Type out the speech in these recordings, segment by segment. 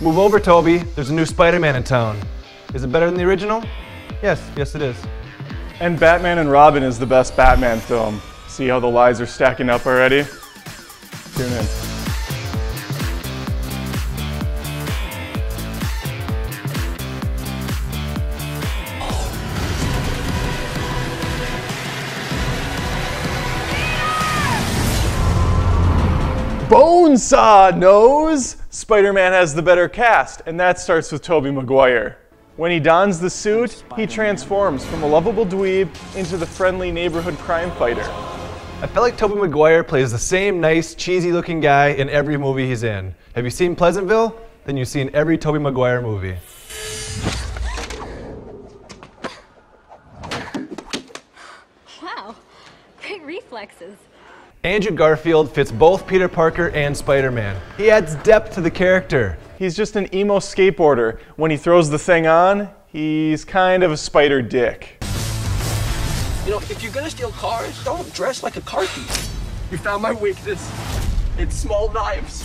Move over, Toby. There's a new Spider-Man in town. Is it better than the original? Yes, it is. And Batman and Robin is the best Batman film. See how the lies are stacking up already? Tune in. Bonesaw knows Spider-Man has the better cast, and that starts with Tobey Maguire. When he dons the suit, he transforms from a lovable dweeb into the friendly neighborhood crime fighter. I feel like Tobey Maguire plays the same nice, cheesy-looking guy in every movie he's in. Have you seen Pleasantville? Then you've seen every Tobey Maguire movie. Wow, great reflexes. Andrew Garfield fits both Peter Parker and Spider-Man. He adds depth to the character. He's just an emo skateboarder. When he throws the thing on, he's kind of a spider dick. You know, if you're gonna steal cars, don't dress like a car thief. You found my weakness. It's small knives.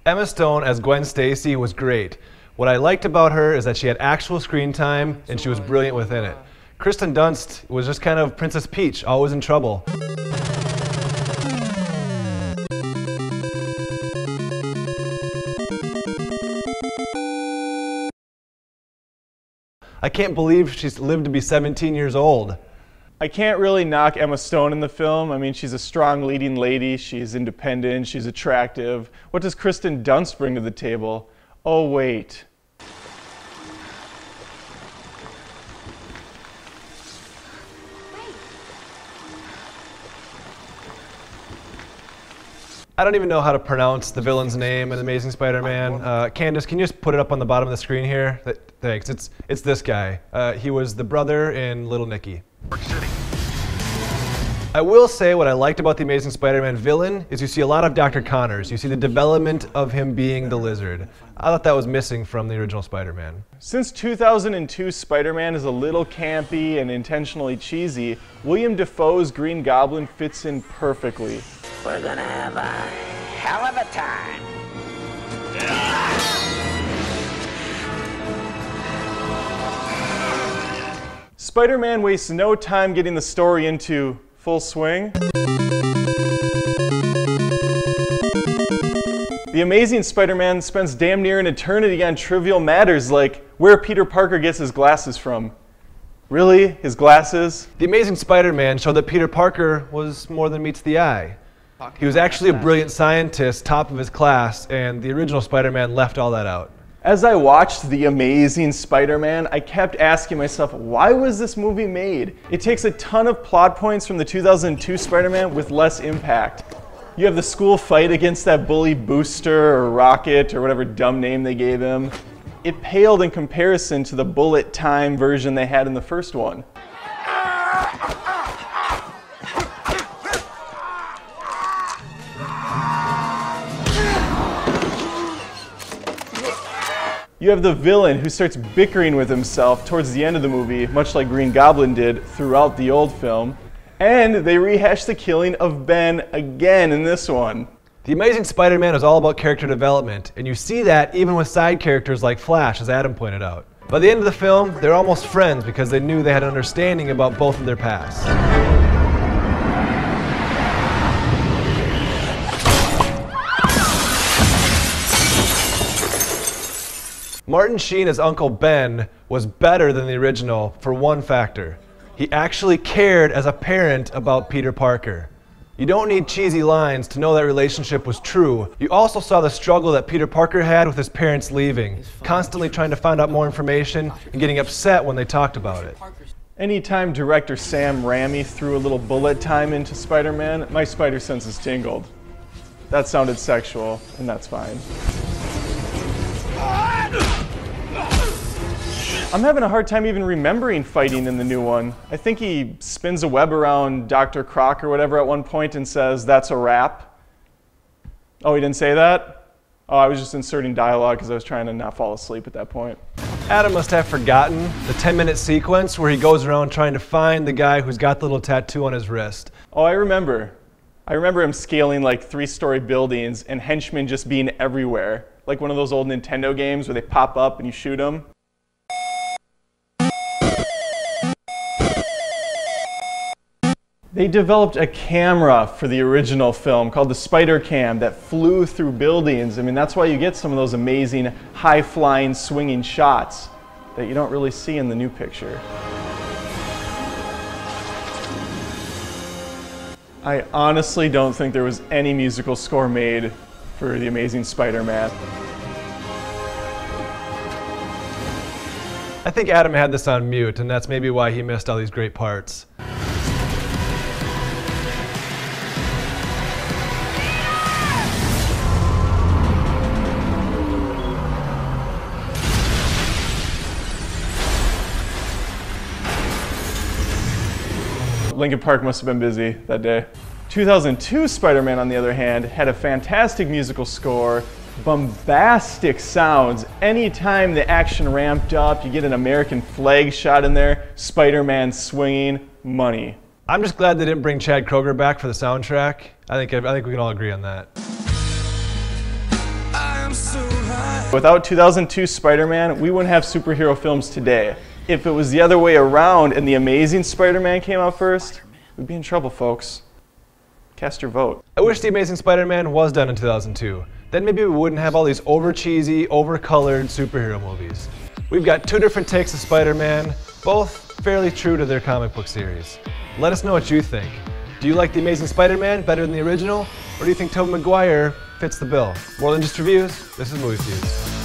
Emma Stone as Gwen Stacy was great. What I liked about her is that she had actual screen time and she was brilliant within it. Kristen Dunst was just kind of Princess Peach, always in trouble. I can't believe she's lived to be 17 years old. I can't really knock Emma Stone in the film. I mean, she's a strong leading lady, she's independent, she's attractive. What does Kristen Dunst bring to the table? Oh, wait. I don't even know how to pronounce the villain's name in Amazing Spider-Man. Candace, can you just put it up on the bottom of the screen here? Thanks. It's this guy. He was the brother in Little Nicky. I will say what I liked about the Amazing Spider-Man villain is you see a lot of Dr. Connors. You see the development of him being the Lizard. I thought that was missing from the original Spider-Man. Since 2002 Spider-Man is a little campy and intentionally cheesy, William Dafoe's Green Goblin fits in perfectly. We're gonna have a hell of a time. Spider-Man wastes no time getting the story into full swing. The Amazing Spider-Man spends damn near an eternity on trivial matters like where Peter Parker gets his glasses from. Really? His glasses? The Amazing Spider-Man showed that Peter Parker was more than meets the eye. He was actually a brilliant scientist, top of his class, and the original Spider-Man left all that out. As I watched The Amazing Spider-Man, I kept asking myself, why was this movie made? It takes a ton of plot points from the 2002 Spider-Man with less impact. You have the school fight against that bully Booster or Rocket or whatever dumb name they gave him. It paled in comparison to the bullet time version they had in the first one. You have the villain who starts bickering with himself towards the end of the movie, much like Green Goblin did throughout the old film. And they rehash the killing of Ben again in this one. The Amazing Spider-Man is all about character development, and you see that even with side characters like Flash, as Adam pointed out. By the end of the film, they're almost friends because they knew they had an understanding about both of their pasts. Martin Sheen as Uncle Ben was better than the original for one factor. He actually cared as a parent about Peter Parker. You don't need cheesy lines to know that relationship was true. You also saw the struggle that Peter Parker had with his parents leaving, constantly trying to find out more information and getting upset when they talked about it. Anytime director Sam Raimi threw a little bullet time into Spider-Man, my spider senses tingled. That sounded sexual, and that's fine. I'm having a hard time even remembering fighting in the new one. I think he spins a web around Dr. Croc or whatever at one point and says, "That's a wrap." Oh, he didn't say that? Oh, I was just inserting dialogue because I was trying to not fall asleep at that point. Adam must have forgotten the 10-minute sequence where he goes around trying to find the guy who's got the little tattoo on his wrist. Oh, I remember. I remember him scaling like 3-story buildings and henchmen just being everywhere. Like one of those old Nintendo games where they pop up and you shoot them. They developed a camera for the original film called the Spider Cam that flew through buildings. I mean, that's why you get some of those amazing high-flying, swinging shots that you don't really see in the new picture. I honestly don't think there was any musical score made for The Amazing Spider-Man. I think Adam had this on mute, and that's maybe why he missed all these great parts. Lincoln Park must have been busy that day. 2002 Spider-Man, on the other hand, had a fantastic musical score, bombastic sounds. Anytime the action ramped up, you get an American flag shot in there, Spider-Man swinging, money. I'm just glad they didn't bring Chad Kroeger back for the soundtrack. I think we can all agree on that. Without 2002 Spider-Man, we wouldn't have superhero films today. If it was the other way around and The Amazing Spider-Man came out first, we'd be in trouble, folks. Cast your vote. I wish The Amazing Spider-Man was done in 2002. Then maybe we wouldn't have all these over-cheesy, over-colored superhero movies. We've got 2 different takes of Spider-Man, both fairly true to their comic book series. Let us know what you think. Do you like The Amazing Spider-Man better than the original? Or do you think Tobey Maguire fits the bill? More than just reviews, this is Movie Feuds.